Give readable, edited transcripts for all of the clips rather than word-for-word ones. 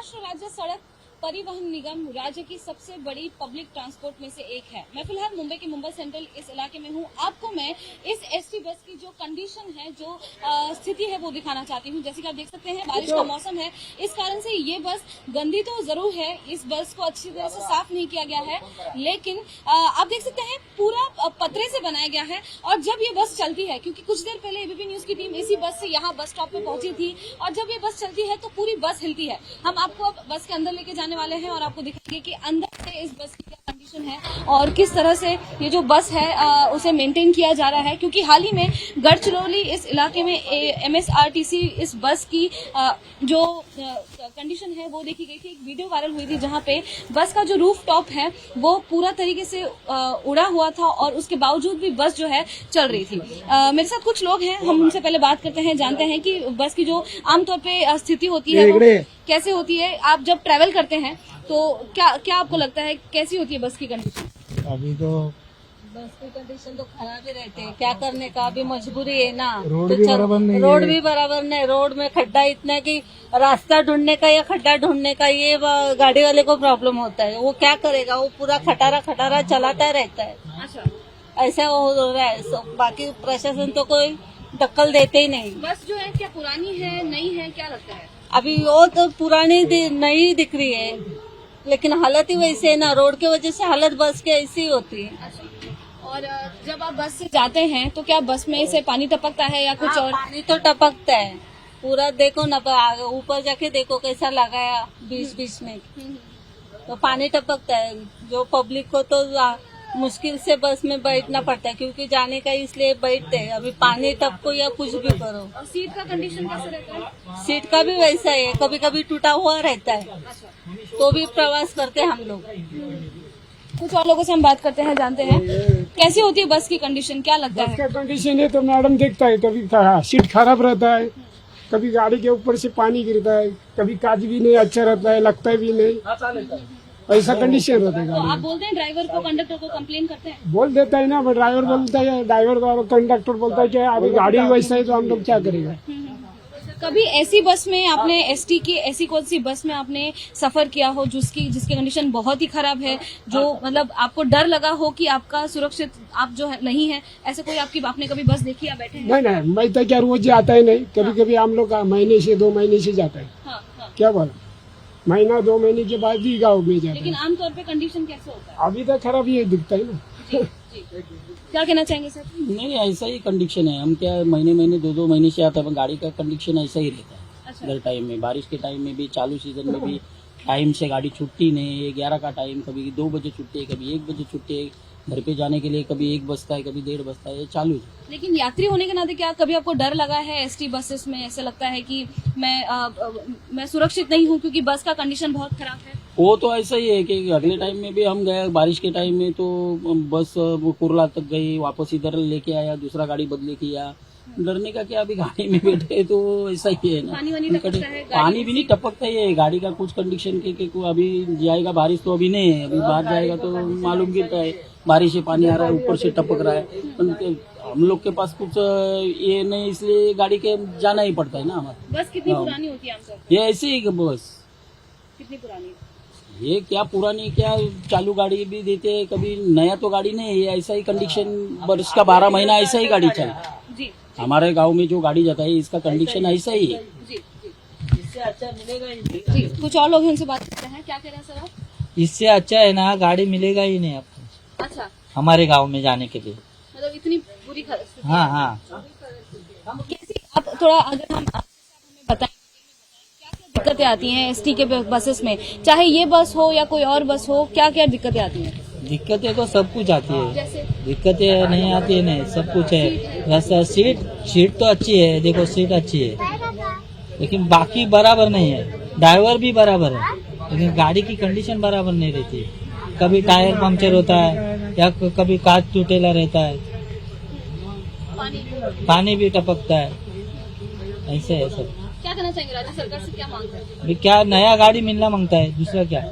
महाराष्ट्र राज्य सड़क परिवहन निगम राज्य की सबसे बड़ी पब्लिक ट्रांसपोर्ट में से एक है। मैं फिलहाल मुंबई के मुंबई सेंट्रल इस इलाके में हूँ। आपको मैं इस एसटी बस की जो कंडीशन है, जो स्थिति है, वो दिखाना चाहती हूँ। जैसे कि आप देख सकते हैं, बारिश का मौसम है, इस कारण से ये बस गंदी तो जरूर है। इस बस को अच्छी तरह से साफ नहीं किया गया है, लेकिन आप देख सकते हैं पूरा पतरे से बनाया गया है। और जब ये बस चलती है, क्योंकि कुछ देर पहले एबीपी न्यूज की टीम इसी बस से यहाँ बस स्टॉप पे पहुंची थी, और जब ये बस चलती है तो पूरी बस हिलती है। हम आपको अब बस के अंदर लेके जाने वाले हैं और आपको दिखाएंगे कि अंदर से इस बस की क्या कंडीशन है और किस तरह से ये जो बस है उसे मेंटेन किया जा रहा है। क्योंकि हाल ही में गढ़चिरौली इस इलाके में एमएसआरटीसी इस बस की जो कंडीशन है वो देखी गई थी। एक वीडियो वायरल हुई थी जहां पे बस का जो रूफ टॉप है वो पूरा तरीके से उड़ा हुआ था और उसके बावजूद भी बस जो है चल रही थी। मेरे साथ कुछ लोग हैं, हम उनसे पहले बात करते हैं, जानते हैं कि बस की जो आमतौर पे स्थिति होती है वो कैसे होती है। आप जब ट्रैवल करते हैं तो क्या आपको लगता है कैसी होती है बस की कंडीशन? अभी तो बस की कंडीशन तो खराब ही रहते हैं, क्या करने का, अभी मजबूरी है ना। रोड भी बराबर नहीं है। रोड भी बराबर नहीं, रोड में खड्डा इतना है कि रास्ता ढूंढने का या खड्डा ढूंढने का ये गाड़ी वाले को प्रॉब्लम होता है। वो क्या करेगा, वो पूरा खटारा चलाता रहता है। अच्छा, ऐसा हो रहा है। बाकी प्रशासन तो कोई दखल देते ही नहीं। बस जो है क्या पुरानी है, नई है, क्या लगता है? अभी वो तो पुरानी नई दिख रही है, लेकिन हालत ही वैसे है ना। रोड की वजह से हालत बस की ऐसी ही होती है। और जब आप बस से जाते हैं तो क्या बस में से पानी टपकता है या कुछ और? पानी तो टपकता है पूरा, देखो ना, ऊपर जाके देखो कैसा लगाया बीच में, तो पानी टपकता है। जो पब्लिक को तो मुश्किल से बस में बैठना पड़ता है, क्योंकि जाने का इसलिए बैठते हैं। अभी पानी टपको या कुछ भी करो। और सीट का कंडीशन कैसे रहता है? सीट का भी वैसा है, कभी कभी टूटा हुआ रहता है, तो भी प्रवास करते हैं हम लोग। कुछ और लोगों से हम बात करते हैं, जानते हैं कैसी होती है बस की कंडीशन, क्या लगता है? बस का कंडीशन है तो मैडम देखता है, कभी सीट खराब रहता है, कभी गाड़ी के ऊपर से पानी गिरता है, कभी काज भी नहीं अच्छा रहता है, लगता है भी नहीं, ऐसा कंडीशन रहता है। तो आप बोलते हैं ड्राइवर को, कंडक्टर को कंप्लेन करते हैं? बोल देता है ना, ड्राइवर बोलता है, ड्राइवर का कंडक्टर बोलता है कि अभी गाड़ी वैसा है तो हम लोग क्या करेगा। कभी ऐसी बस में आपने एसटी की ऐसी कौन सी बस में आपने सफर किया हो जिसकी कंडीशन बहुत ही खराब है, जो मतलब आपको डर लगा हो कि आपका सुरक्षित आप जो है नहीं है, ऐसे कोई आपने कभी बस देखी या बैठे हैं? नहीं, मैं तो क्या रोज आता है नहीं, कभी कभी हम लोग महीने से 2 महीने से जाता है। हाँ, हाँ। क्या बोला, महीना 2 महीने के बाद ही गाँव में जाता है। लेकिन आमतौर पे कंडीशन कैसे होता है? अभी तक खराब ये दिखता है ना। क्या कहना चाहेंगे सर? नहीं, ऐसा ही कंडीशन है। हम क्या महीने 2 महीने से आता है, गाड़ी का कंडीशन ऐसा ही रहता है। अच्छा। हर टाइम में, बारिश के टाइम में भी, चालू सीजन में भी टाइम से गाड़ी छुट्टी नहीं है। 11 का टाइम, कभी 2 बजे छुट्टी है, कभी 1 बजे छुट्टी है। घर पे जाने के लिए कभी 1 बजता है, कभी 1:30 बजता है, ये चालू है। लेकिन यात्री होने के नाते क्या कभी आपको डर लगा है एसटी बसेस में? ऐसा लगता है कि मैं सुरक्षित नहीं हूँ क्योंकि बस का कंडीशन बहुत खराब है? वो तो ऐसा ही है कि अगले टाइम में भी हम गए बारिश के टाइम में, तो बस कुरला तक गई, वापस इधर लेके आया, दूसरा गाड़ी बदली किया। डरने का क्या, अभी गाड़ी में बैठे तो ऐसा ही है ना। पानी भी नहीं टपकता है गाड़ी का कुछ कंडीशन के अभी जाएगा बारिश तो अभी नहीं है, अभी बाहर जाएगा तो मालूम गिरता है, बारिश से पानी आ रहा है, ऊपर से टपक रहा है। हम लोग के पास कुछ ये नहीं, इसलिए गाड़ी के जाना ही पड़ता है ना हमारा। बस कितनी पुरानी होती है आमतौर? ये ऐसे ही बस कितनी पुरानी? ये क्या पुरानी, क्या चालू गाड़ी भी देते हैं, कभी नया तो गाड़ी नहीं है। ऐसा ही कंडीशन वर्ष का 12 महीना ऐसा ही गाड़ी चला। जी, हमारे गांव में जो गाड़ी जाता है इसका कंडीशन ऐसा ही है। जी, इससे अच्छा मिलेगा ही नहीं। जी, कुछ और लोग हैं, उनसे बात करते हैं। क्या कह रहे हैं सर आप? इससे अच्छा है ना, गाड़ी मिलेगा ही नहीं आपको। अच्छा, हमारे गांव में जाने के लिए। मतलब इतनी बुरी स्थिति? हाँ। कैसी, आप थोड़ा अगर हम हमें बताएं क्या दिक्कतें आती हैं एसटी के बसेस में, चाहे ये बस हो या कोई और बस हो, क्या क्या दिक्कतें आती हैं? दिक्कतें तो सब कुछ आती है, जैसे दिक्कतें नहीं आती है नहीं, सब कुछ है। जैसा सीट तो अच्छी है, देखो सीट अच्छी है, लेकिन बाकी बराबर नहीं है। ड्राइवर भी बराबर है, लेकिन गाड़ी की कंडीशन बराबर नहीं रहती है। कभी टायर पंक्चर होता है या कभी कांच टूटेला रहता है, पानी भी टपकता है, ऐसे है सब। क्या कहना चाहेंगे, राज्य सरकार से क्या मांग है? अभी क्या नया गाड़ी मिलना मांगता है, दूसरा क्या।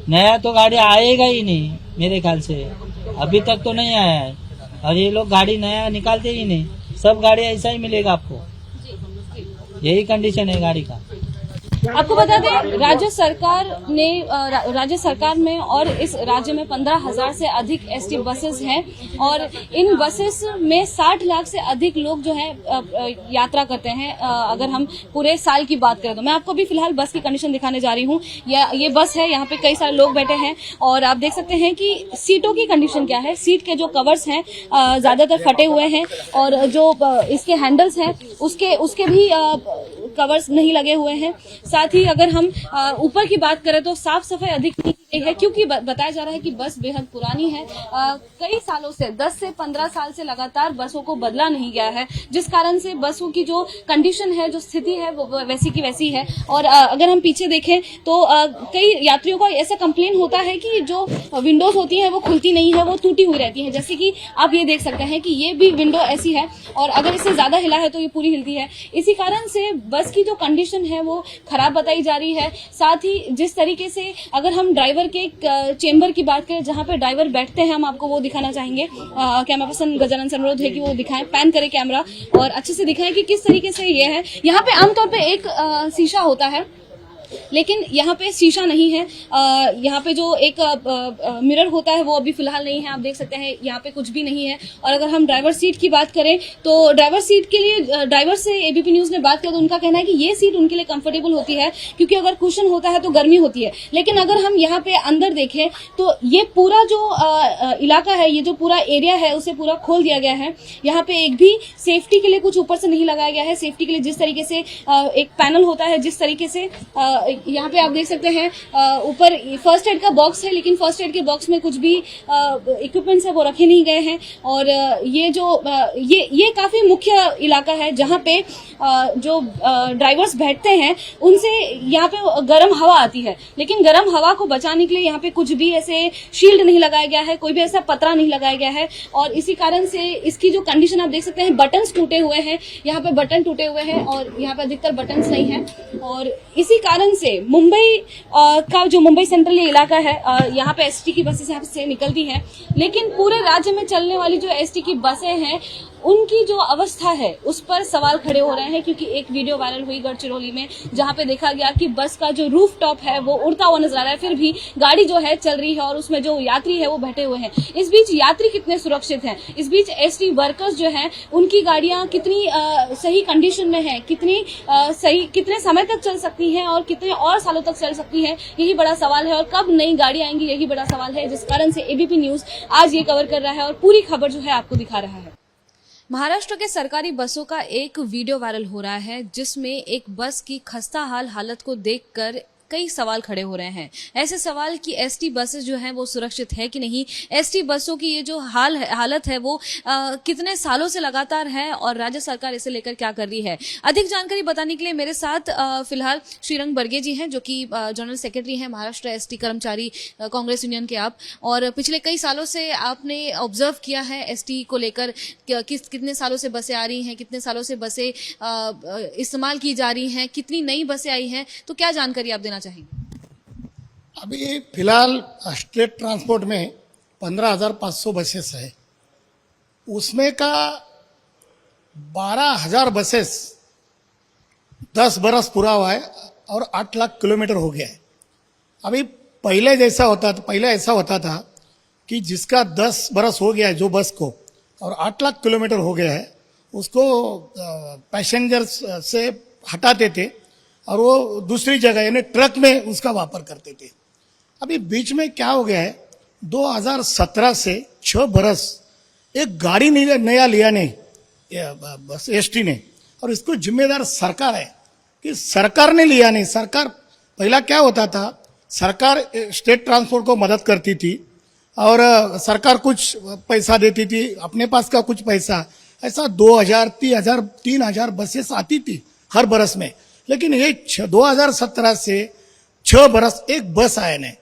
नया तो गाड़ी आएगा ही नहीं मेरे ख्याल से, अभी तक तो नहीं आया है, और ये लोग गाड़ी नया निकालते ही नहीं, सब गाड़ी ऐसा ही मिलेगा आपको। यही कंडीशन है गाड़ी का। आपको बता दें राज्य सरकार में और इस राज्य में 15,000 से अधिक एसटी बसेस हैं और इन बसेस में 60 लाख से अधिक लोग जो है यात्रा करते हैं। अगर हम पूरे साल की बात करें तो मैं आपको भी फिलहाल बस की कंडीशन दिखाने जा रही हूँ। ये बस है, यहाँ पे कई सारे लोग बैठे हैं और आप देख सकते हैं कि सीटों की कंडीशन क्या है। सीट के जो कवर्स हैं ज्यादातर फटे हुए हैं और जो इसके हैंडल्स हैं उसके भी कवर्स नहीं लगे हुए हैं। साथ ही अगर हम ऊपर की बात करें तो साफ सफाई अधिक नहीं की गई है क्योंकि बताया जा रहा है कि बस बेहद पुरानी है। कई सालों से 10 से 15 साल से लगातार बसों को बदला नहीं गया है, जिस कारण से बसों की जो कंडीशन है, जो स्थिति है वो वैसी की वैसी है। और अगर हम पीछे देखें तो कई यात्रियों का ऐसा कंप्लेन होता है कि जो विंडोज होती है वो खुलती नहीं है, वो टूटी हुई रहती है। जैसे कि आप ये देख सकते हैं कि ये भी विंडो ऐसी है और अगर इसे ज्यादा हिला है तो ये पूरी हिलती है। इसी कारण से बस की जो कंडीशन है वो खराब बताई जा रही है। साथ ही जिस तरीके से अगर हम ड्राइवर के चेंबर की बात करें जहां पे ड्राइवर बैठते हैं, हम आपको वो दिखाना चाहेंगे। कैमरा पर्सन गजानन से अनुरोध है कि वो दिखाएं, पैन करे कैमरा और अच्छे से दिखाएं कि किस तरीके से ये है। यहाँ पे आमतौर पे एक शीशा होता है लेकिन यहाँ पे शीशा नहीं है। यहाँ पे जो एक मिरर होता है वो अभी फिलहाल नहीं है। आप देख सकते हैं यहाँ पे कुछ भी नहीं है। और अगर हम ड्राइवर सीट की बात करें तो ड्राइवर सीट के लिए ड्राइवर से एबीपी न्यूज ने बात किया तो उनका कहना है कि ये सीट उनके लिए कंफर्टेबल होती है क्योंकि अगर कुशन होता है तो गर्मी होती है। लेकिन अगर हम यहाँ पे अंदर देखें तो ये पूरा जो इलाका है, ये जो पूरा एरिया है उसे पूरा खोल दिया गया है। यहाँ पे एक भी सेफ्टी के लिए कुछ ऊपर से नहीं लगाया गया है। सेफ्टी के लिए जिस तरीके से एक पैनल होता है, जिस तरीके से यहाँ पे आप देख सकते हैं ऊपर फर्स्ट एड का बॉक्स है, लेकिन फर्स्ट एड के बॉक्स में कुछ भी इक्विपमेंट्स है वो रखे नहीं गए हैं। और ये काफी मुख्य इलाका है जहाँ पे जो ड्राइवर्स बैठते हैं उनसे यहाँ पे गर्म हवा आती है, लेकिन गर्म हवा को बचाने के लिए यहाँ पे कुछ भी ऐसे शील्ड नहीं लगाया गया है, कोई भी ऐसा पतरा नहीं लगाया गया है। और इसी कारण से इसकी जो कंडीशन आप देख सकते हैं, बटन्स टूटे हुए हैं, यहाँ पे बटन टूटे हुए हैं और यहाँ पे अधिकतर बटन्स नहीं है। और इसी कारण से मुंबई का जो मुंबई सेंट्रल ये इलाका है, यहाँ पे एसटी की बसें यहाँ से निकलती हैं, लेकिन पूरे राज्य में चलने वाली जो एसटी की बसें हैं उनकी जो अवस्था है उस पर सवाल खड़े हो रहे हैं। क्योंकि एक वीडियो वायरल हुई गढ़चिरौली में जहां पे देखा गया कि बस का जो रूफ टॉप है वो उड़ता हुआ नजर आ रहा है, फिर भी गाड़ी जो है चल रही है और उसमें जो यात्री है वो बैठे हुए हैं। इस बीच यात्री कितने सुरक्षित हैं, इस बीच एसटी वर्कर्स जो हैं उनकी गाड़ियां कितनी सही कंडीशन में है, कितने समय तक चल सकती हैं और कितने और सालों तक चल सकती है, यही बड़ा सवाल है। और कब नई गाड़ी आएंगी यही बड़ा सवाल है, जिस कारण से एबीपी न्यूज आज ये कवर कर रहा है और पूरी खबर जो है आपको दिखा रहा है। महाराष्ट्र के सरकारी बसों का एक वीडियो वायरल हो रहा है जिसमें एक बस की खस्ताहाल हालत को देखकर कई सवाल खड़े हो रहे हैं। ऐसे सवाल कि एसटी बसेस जो हैं वो सुरक्षित है कि नहीं, एसटी बसों की ये जो हालत है वो कितने सालों से लगातार है और राज्य सरकार इसे लेकर क्या कर रही है। अधिक जानकारी बताने के लिए मेरे साथ फिलहाल श्रीरंग बर्गे जी हैं जो कि जनरल सेक्रेटरी हैं महाराष्ट्र एसटी कर्मचारी कांग्रेस यूनियन के आप, और पिछले कई सालों से आपने ऑब्जर्व किया है एसटी को लेकर कितने सालों से बसें आ रही हैं, कितने सालों से बसें इस्तेमाल की जा रही हैं, कितनी नई बसें आई हैं, तो क्या जानकारी आप देना चाहिए। अभी फिलहाल स्टेट ट्रांसपोर्ट में 15,500 बसेस है, उसमें का 12,000 बसेस 10 बरस पूरा हुआ है और 8 लाख किलोमीटर हो गया है। अभी पहले ऐसा होता था कि जिसका 10 बरस हो गया है जो बस को और 8 लाख किलोमीटर हो गया है उसको पैसेंजर से हटाते थे और वो दूसरी जगह यानी ट्रक में उसका वापर करते थे। अभी बीच में क्या हो गया है, 2017 से 6 बरस एक गाड़ी नया लिया नहीं बस एसटी ने, और इसको जिम्मेदार सरकार है कि सरकार ने लिया नहीं। सरकार पहला क्या होता था, सरकार स्टेट ट्रांसपोर्ट को मदद करती थी और सरकार कुछ पैसा देती थी, अपने पास का कुछ पैसा, ऐसा 2,000 3,000 बसेस आती थी हर बरस में। लेकिन ये 2017 से 6 बरस एक बस आया नहीं।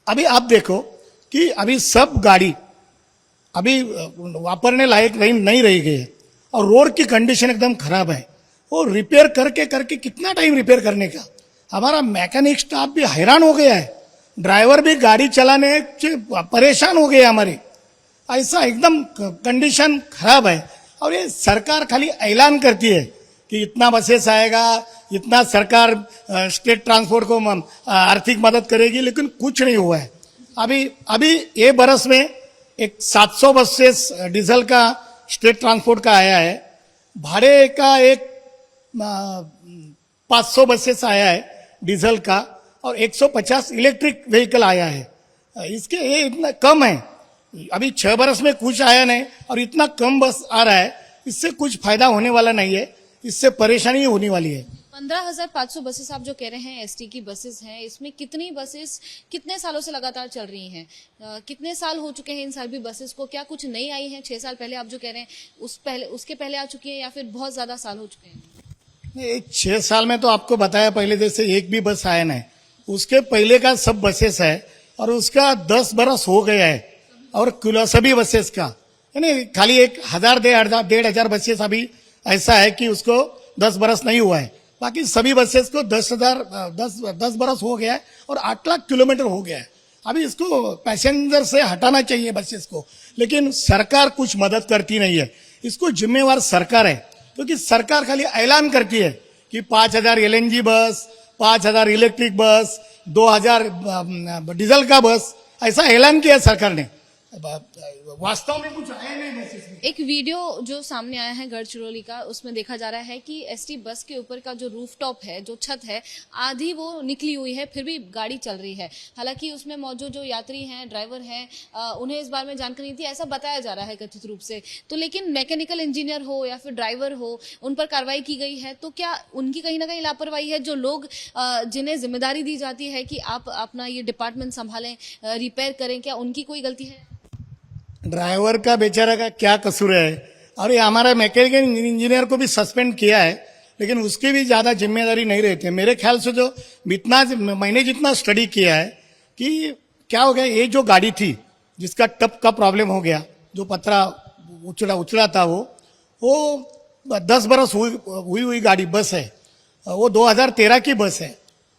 अभी आप देखो कि अभी सब गाड़ी अभी वापरने लायक नहीं रही गई है और रोड की कंडीशन एकदम खराब है। वो रिपेयर करके कितना टाइम रिपेयर करने का, हमारा मैकेनिक स्टाफ भी हैरान हो गया है, ड्राइवर भी गाड़ी चलाने से परेशान हो गए हमारे। ऐसा एकदम कंडीशन खराब है और ये सरकार खाली ऐलान करती है कि इतना बसेस आएगा, इतना सरकार स्टेट ट्रांसपोर्ट को आर्थिक मदद करेगी, लेकिन कुछ नहीं हुआ है। अभी ये बरस में एक 700 बसेस डीजल का स्टेट ट्रांसपोर्ट का आया है, भाड़े का एक 500 बसेस आया है डीजल का, और 150 इलेक्ट्रिक व्हीकल आया है। इसके ये इतना कम है, अभी 6 बरस में कुछ आया नहीं और इतना कम बस आ रहा है, इससे कुछ फायदा होने वाला नहीं है, इससे परेशानी होने वाली है। 15,500 बसेस आप जो कह रहे हैं एसटी की बसेस हैं, इसमें कितनी बसेस कितने सालों से लगातार चल रही हैं? कितने साल हो चुके हैं इन सभी बसेस को? क्या कुछ नई आई हैं 6 साल पहले आप जो कह रहे हैं उसके पहले आ चुकी हैं, या फिर बहुत ज्यादा साल हो चुके हैं? नहीं, 6 साल में तो आपको बताया पहले जैसे एक भी बस आया नहीं, उसके पहले का सब बसेस है और उसका 10 बरस हो गया है, और सभी बसेस का यानी खाली 1,000-1,500 बसेस अभी ऐसा है कि उसको 10 बरस नहीं हुआ है, बाकी सभी बसेस को 10 बरस हो गया है और 8 लाख किलोमीटर हो गया है। अभी इसको पैसेंजर से हटाना चाहिए बसेस को, लेकिन सरकार कुछ मदद करती नहीं है। इसको जिम्मेवार सरकार है, क्योंकि सरकार खाली ऐलान करती है कि 5,000 LNG बस, 5,000 इलेक्ट्रिक बस, 2,000 डीजल का बस, ऐसा ऐलान किया सरकार ने, वास्तव में कुछ आया नहीं बसेस में। एक वीडियो जो सामने आया है गढ़चिरौली का, उसमें देखा जा रहा है कि एसटी बस के ऊपर का जो रूफटॉप है, जो छत है, आधी वो निकली हुई है, फिर भी गाड़ी चल रही है। हालांकि उसमें मौजूद जो यात्री हैं, ड्राइवर हैं, उन्हें इस बारे में जानकारी नहीं थी, ऐसा बताया जा रहा है कथित रूप से। तो लेकिन मैकेनिकल इंजीनियर हो या फिर ड्राइवर हो, उन पर कार्रवाई की गई है, तो क्या उनकी कहीं ना कहीं लापरवाही है? जो लोग जिन्हें जिम्मेदारी दी जाती है कि आप अपना ये डिपार्टमेंट संभालें, रिपेयर करें, क्या उनकी कोई गलती है? ड्राइवर का बेचारा का क्या कसूर है? और ये हमारा मैकेनिकल इंजीनियर को भी सस्पेंड किया है, लेकिन उसकी भी ज्यादा जिम्मेदारी नहीं रहती है। मेरे ख्याल से जो मैंने जितना स्टडी किया है कि क्या हो गया, ये जो गाड़ी थी जिसका टप का प्रॉब्लम हो गया, जो पत्रा उछड़ा था, वो 10 बरस हुई गाड़ी बस है, वो 2013 की बस है।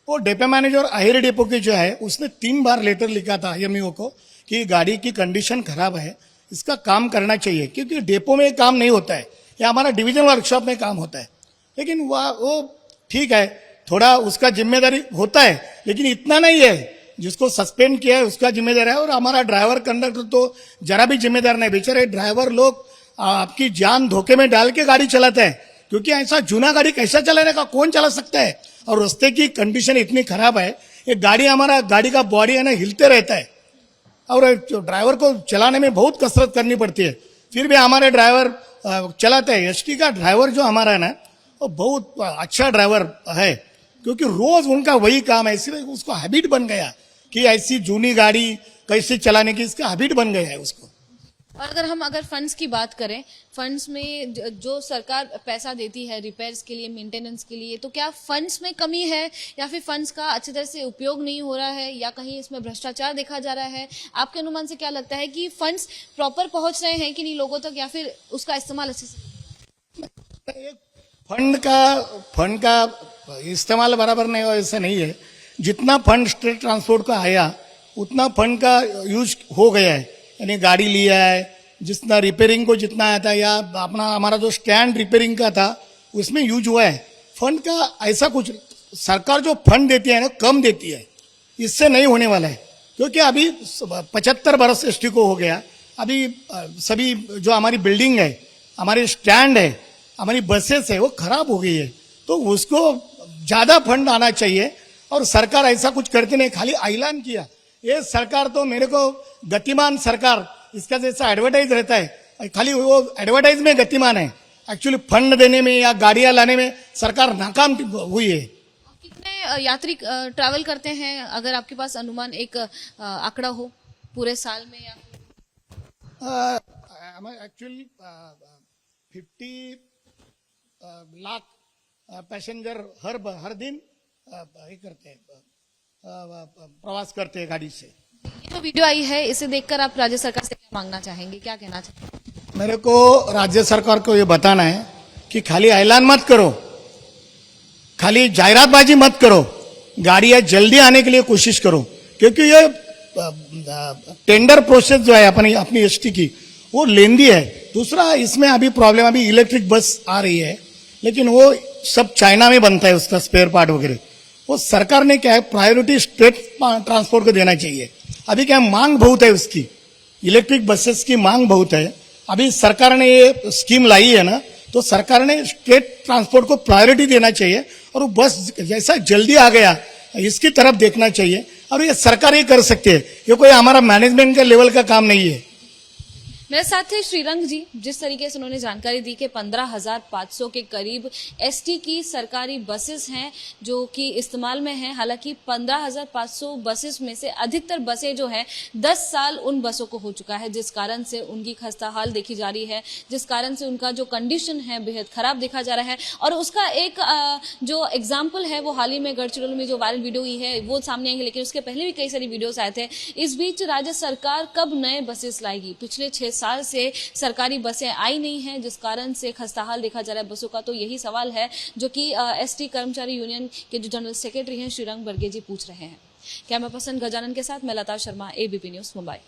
वो डेपो मैनेजर अहिर डेपो की जो है, उसने 3 बार लेटर लिखा था IMEO को कि गाड़ी की कंडीशन खराब है, इसका काम करना चाहिए, क्योंकि डेपो में काम नहीं होता है, या हमारा डिवीजन वर्कशॉप में काम होता है। लेकिन वो ठीक है, थोड़ा उसका जिम्मेदारी होता है, लेकिन इतना नहीं है। जिसको सस्पेंड किया है उसका जिम्मेदार है, और हमारा ड्राइवर कंडक्टर तो जरा भी जिम्मेदार नहीं। बेचारे ड्राइवर लोग आपकी जान धोखे में डाल के गाड़ी चलाते हैं, क्योंकि ऐसा जूना गाड़ी कैसा चलाने का कौन चला सकता है? और रास्ते की कंडीशन इतनी खराब है, ये गाड़ी का बॉडी है ना, हिलते रहता है, और ड्राइवर को चलाने में बहुत कसरत करनी पड़ती है। फिर भी हमारे ड्राइवर चलाते हैं। एसटी का ड्राइवर जो हमारा है ना, वो बहुत अच्छा ड्राइवर है, क्योंकि रोज उनका वही काम है, इसलिए उसको हैबिट बन गया कि ऐसी जूनी गाड़ी कैसे चलाने की, इसका हैबिट बन गया है उसको। और अगर फंड्स की बात करें, फंड्स में जो सरकार पैसा देती है रिपेयर्स के लिए, मेंटेनेंस के लिए, तो क्या फंड्स में कमी है, या फिर फंड्स का अच्छी तरह से उपयोग नहीं हो रहा है, या कहीं इसमें भ्रष्टाचार देखा जा रहा है? आपके अनुमान से क्या लगता है कि फंड्स प्रॉपर पहुंच रहे हैं कि नहीं लोगों तक, या फिर उसका इस्तेमाल अच्छे से? फंड का इस्तेमाल बराबर नहीं हो, ऐसा नहीं है। जितना फंड स्टेट ट्रांसपोर्ट का आया, उतना फंड का यूज हो गया है, यानी गाड़ी लिया है, जितना रिपेयरिंग को जितना आया था, या हमारा जो स्टैंड रिपेयरिंग का था, उसमें यूज हुआ है। फंड का ऐसा कुछ सरकार जो फंड देती है ना, कम देती है, इससे नहीं होने वाला है। क्योंकि अभी 75 बरस एसटी को हो गया, अभी सभी जो हमारी बिल्डिंग है, हमारी स्टैंड है, हमारी बसेस है, वो खराब हो गई है, तो उसको ज्यादा फंड आना चाहिए। और सरकार ऐसा कुछ करती नहीं, खाली ऐलान किया। ये सरकार तो मेरे को गतिमान सरकार, इसका जैसा एडवर्टाइज रहता है, खाली वो एडवर्टाइज में गतिमान है, एक्चुअली फंड देने में या गाड़ियां लाने में सरकार नाकाम हुई है। कितने यात्री ट्रैवल करते हैं, अगर आपके पास अनुमान एक आंकड़ा हो पूरे साल में? या एक्चुअली 50 लाख पैसेंजर हर दिन ये करते हैं, प्रवास करते हैं गाड़ी से। ये जो वीडियो आई है, इसे देखकर आप राज्य सरकार से क्या मांगना चाहेंगे, क्या कहना चाहेंगे? मेरे को राज्य सरकार को ये बताना है कि खाली ऐलान मत करो, खाली जाहिरातबाजी मत करो, गाड़ियां जल्दी आने के लिए कोशिश करो, क्योंकि ये टेंडर प्रोसेस जो है अपनी एसटी की, वो लेंदी है। दूसरा, इसमें अभी प्रॉब्लम, अभी इलेक्ट्रिक बस आ रही है, लेकिन वो सब चाइना में बनता है, उसका स्पेयर पार्ट वगैरह। वो सरकार ने क्या है, प्रायोरिटी स्टेट ट्रांसपोर्ट को देना चाहिए। अभी क्या मांग बहुत है उसकी, इलेक्ट्रिक बसेस की मांग बहुत है। अभी सरकार ने ये स्कीम लाई है ना, तो सरकार ने स्टेट ट्रांसपोर्ट को प्रायोरिटी देना चाहिए और वो बस जैसा जल्दी आ गया इसकी तरफ देखना चाहिए। और ये सरकार ही कर सकती है, ये कोई हमारा मैनेजमेंट के लेवल का काम नहीं है। मेरे साथ थे श्रीरंग जी, जिस तरीके से उन्होंने जानकारी दी कि 15,500 के करीब एसटी की सरकारी बसेस हैं जो कि इस्तेमाल में हैं। हालांकि 15,500 बसेस में से अधिकतर बसें जो हैं 10 साल उन बसों को हो चुका है, जिस कारण से उनकी खस्ताहाल देखी जा रही है, जिस कारण से उनका जो कंडीशन है बेहद खराब देखा जा रहा है। और उसका एक जो एग्जाम्पल है वो हाल ही में गढ़चिरौली में जो वायरल वीडियो हुई है वो सामने आई है, लेकिन उसके पहले भी कई सारी वीडियोस आए थे। इस बीच राज्य सरकार कब नए बसेस लाएगी? पिछले 6 साल से सरकारी बसें आई नहीं हैं, जिस कारण से खस्ताहाल देखा जा रहा है बसों का। तो यही सवाल है जो कि एसटी कर्मचारी यूनियन के जो जनरल सेक्रेटरी हैं श्रीरंग बर्गे जी पूछ रहे हैं। कैमरा पर्सन गजानन के साथ मैं लता शर्मा, एबीपी न्यूज मुंबई।